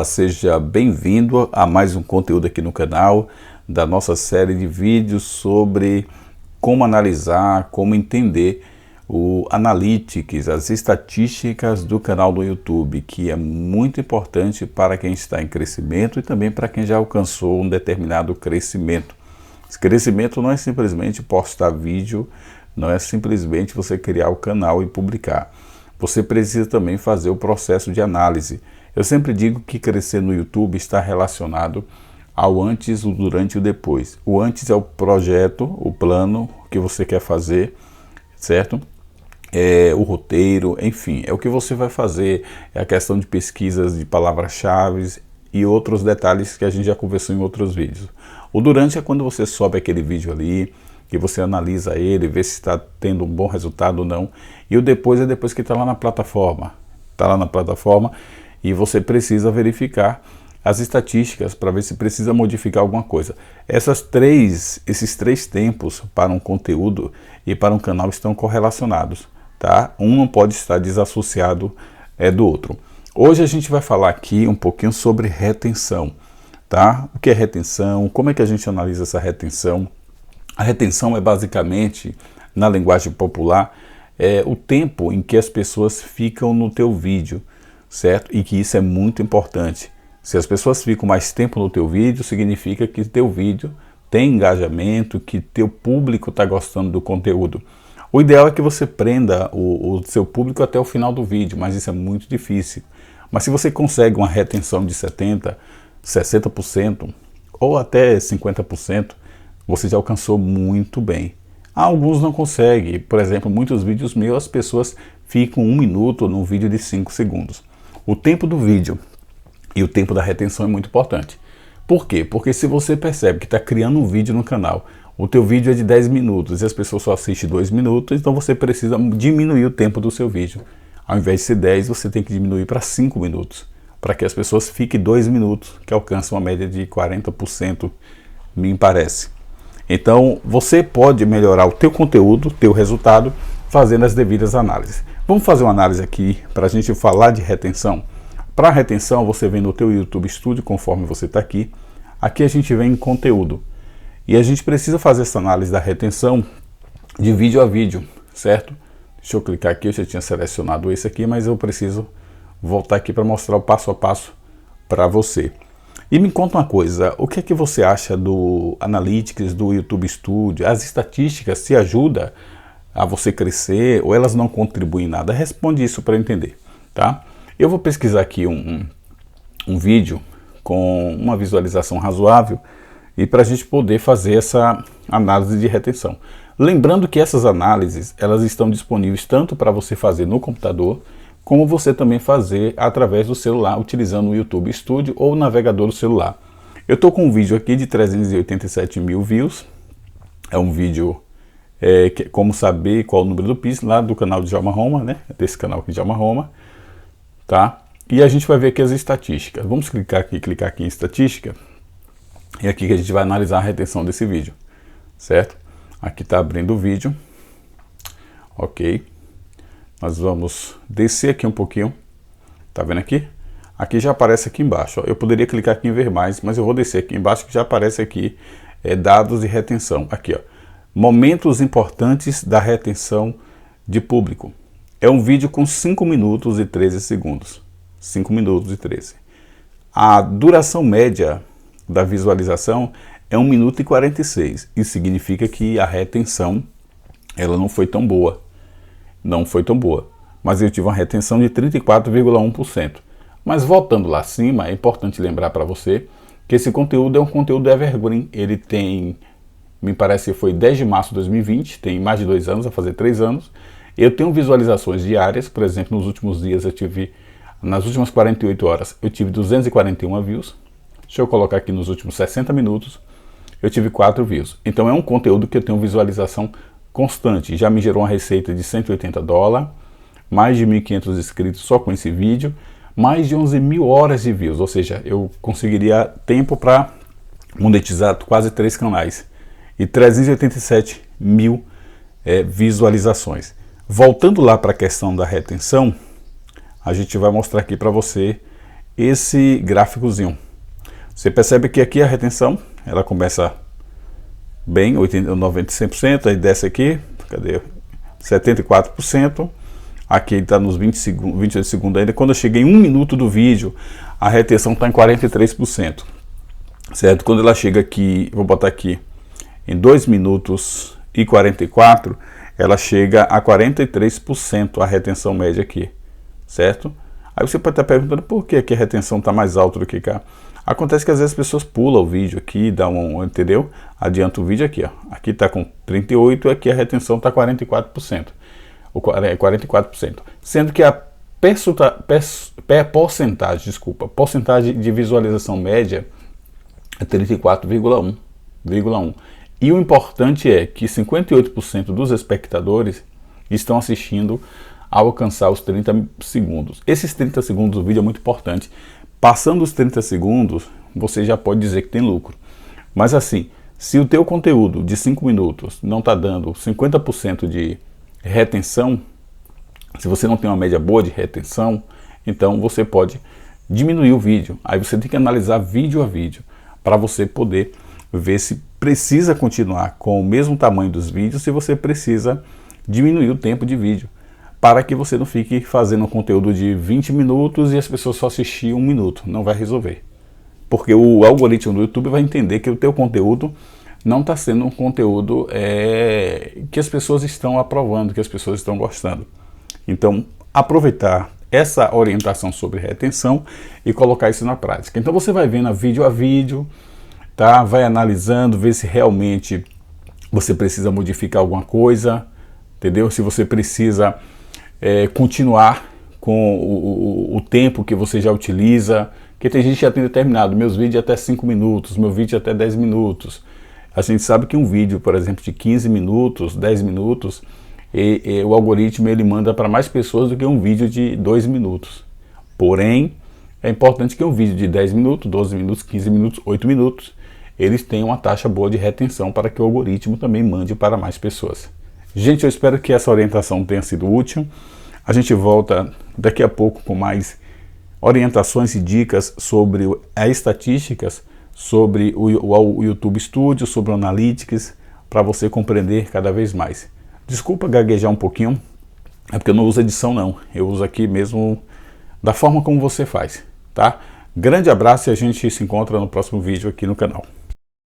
Seja bem-vindo a mais um conteúdo aqui no canal da nossa série de vídeos sobre como analisar, como entender o Analytics, as estatísticas do canal do YouTube, que é muito importante para quem está em crescimento e também para quem já alcançou um determinado crescimento. Esse crescimento não é simplesmente postar vídeo, não é simplesmente você criar o canal e publicar. Você precisa também fazer o processo de análise. Eu sempre digo que crescer no YouTube está relacionado ao antes, o durante e o depois. O antes é o projeto, o plano que você quer fazer, certo? O roteiro, enfim, é o que você vai fazer, é a questão de pesquisas de palavras-chave e outros detalhes que a gente já conversou em outros vídeos. O durante é quando você sobe aquele vídeo ali, que você analisa ele, vê se está tendo um bom resultado ou não. E o depois é depois que está lá na plataforma. Está lá na plataforma e você precisa verificar as estatísticas para ver se precisa modificar alguma coisa. Esses três tempos para um conteúdo e para um canal estão correlacionados, tá? Um não pode estar desassociado do outro. Hoje a gente vai falar aqui um pouquinho sobre retenção, tá? O que é retenção? Como é que a gente analisa essa retenção? A retenção é basicamente, na linguagem popular, o tempo em que as pessoas ficam no teu vídeo, certo? E que isso é muito importante. Se as pessoas ficam mais tempo no teu vídeo, significa que teu vídeo tem engajamento, que teu público está gostando do conteúdo. O ideal é que você prenda o seu público até o final do vídeo, mas isso é muito difícil. Mas se você consegue uma retenção de 70%, 60% ou até 50%, você já alcançou muito bem. Alguns não conseguem. Por exemplo, muitos vídeos meus as pessoas ficam 1 minuto num vídeo de 5 segundos. O tempo do vídeo e o tempo da retenção é muito importante. Por quê? Porque se você percebe que está criando um vídeo no canal, o teu vídeo é de 10 minutos e as pessoas só assistem 2 minutos, então você precisa diminuir o tempo do seu vídeo. Ao invés de ser 10, você tem que diminuir para 5 minutos, para que as pessoas fiquem 2 minutos, que alcançam uma média de 40%, me parece. Então, você pode melhorar o teu conteúdo, o teu resultado, fazendo as devidas análises. Vamos fazer uma análise aqui para a gente falar de retenção. Para retenção, você vem no teu YouTube Studio, conforme você está aqui. Aqui a gente vem em conteúdo. E a gente precisa fazer essa análise da retenção de vídeo a vídeo, certo? Deixa eu clicar aqui, eu já tinha selecionado esse aqui, mas eu preciso voltar aqui para mostrar o passo a passo para você. E me conta uma coisa, o que é que você acha do Analytics, do YouTube Studio? As estatísticas te ajudam a você crescer ou elas não contribuem em nada? Responde isso para eu entender, tá? Eu vou pesquisar aqui um vídeo com uma visualização razoável e para a gente poder fazer essa análise de retenção. Lembrando que essas análises, elas estão disponíveis tanto para você fazer no computador, como você também fazer através do celular, utilizando o YouTube Studio ou o navegador do celular. Eu estou com um vídeo aqui de 387 mil views, é um vídeo como saber qual o número do Pix, lá do canal de Djalma Roma, né? Desse canal aqui de Djalma Roma, tá? E a gente vai ver aqui as estatísticas. Vamos clicar aqui em estatística, e aqui que a gente vai analisar a retenção desse vídeo, certo? Aqui está abrindo o vídeo, ok. Nós vamos descer aqui um pouquinho, tá vendo aqui? Aqui já aparece aqui embaixo, ó. Eu poderia clicar aqui em ver mais, mas eu vou descer aqui embaixo que já aparece aqui dados de retenção. Aqui, ó, momentos importantes da retenção de público. É um vídeo com 5 minutos e 13 segundos. 5 minutos e 13. A duração média da visualização é 1 minuto e 46. Isso significa que a retenção ela não foi tão boa. Não foi tão boa, mas eu tive uma retenção de 34,1%. Mas voltando lá acima, é importante lembrar para você que esse conteúdo é um conteúdo evergreen. Ele tem, me parece que foi 10 de março de 2020, tem mais de 2 anos, vai fazer 3 anos. Eu tenho visualizações diárias, por exemplo, nos últimos dias nas últimas 48 horas, eu tive 241 views. Deixa eu colocar aqui nos últimos 60 minutos, eu tive 4 views. Então é um conteúdo que eu tenho visualização constante, já me gerou uma receita de $180, mais de 1.500 inscritos só com esse vídeo, mais de 11 mil horas de views, ou seja, eu conseguiria tempo para monetizar quase 3 canais e 387 mil visualizações. Voltando lá para a questão da retenção, a gente vai mostrar aqui para você esse gráficozinho. Você percebe que aqui a retenção, ela começa bem, 80, 90, 100%, aí desce aqui, cadê? 74%, aqui está nos 28 segundos ainda. Quando eu cheguei em 1 minuto do vídeo, a retenção está em 43%, certo? Quando ela chega aqui, vou botar aqui, em 2 minutos e 44, ela chega a 43% a retenção média aqui, certo? Aí você pode estar perguntando por que aqui a retenção está mais alta do que cá. Acontece que às vezes as pessoas pulam o vídeo aqui, dá entendeu? Adianta o vídeo aqui, ó. Aqui está com 38%, aqui a retenção está 44%. Ou 44%. Sendo que a porcentagem de visualização média é 34,1. E o importante é que 58% dos espectadores estão assistindo ao alcançar os 30 segundos. Esses 30 segundos do vídeo é muito importante. Passando os 30 segundos, você já pode dizer que tem lucro. Mas assim, se o teu conteúdo de 5 minutos não está dando 50% de retenção, se você não tem uma média boa de retenção, então você pode diminuir o vídeo. Aí você tem que analisar vídeo a vídeo, para você poder ver se precisa continuar com o mesmo tamanho dos vídeos, se você precisa diminuir o tempo de vídeo, para que você não fique fazendo um conteúdo de 20 minutos e as pessoas só assistirem 1 minuto. Não vai resolver. Porque o algoritmo do YouTube vai entender que o teu conteúdo não está sendo um conteúdo que as pessoas estão aprovando, que as pessoas estão gostando. Então, aproveitar essa orientação sobre retenção e colocar isso na prática. Então você vai vendo vídeo a vídeo, tá? Vai analisando, ver se realmente você precisa modificar alguma coisa, entendeu? Se você precisa continuar com o tempo que você já utiliza, porque tem gente que já tem determinado, meus vídeos até 5 minutos, meu vídeo até 10 minutos. A gente sabe que um vídeo, por exemplo, de 15 minutos, 10 minutos, o algoritmo ele manda para mais pessoas do que um vídeo de 2 minutos. Porém, é importante que um vídeo de 10 minutos, 12 minutos, 15 minutos, 8 minutos, eles tenham uma taxa boa de retenção para que o algoritmo também mande para mais pessoas. Gente, eu espero que essa orientação tenha sido útil. A gente volta daqui a pouco com mais orientações e dicas sobre as estatísticas, sobre o YouTube Studio, sobre o Analytics, para você compreender cada vez mais. Desculpa gaguejar um pouquinho, é porque eu não uso edição não, eu uso aqui mesmo da forma como você faz, tá? Grande abraço e a gente se encontra no próximo vídeo aqui no canal.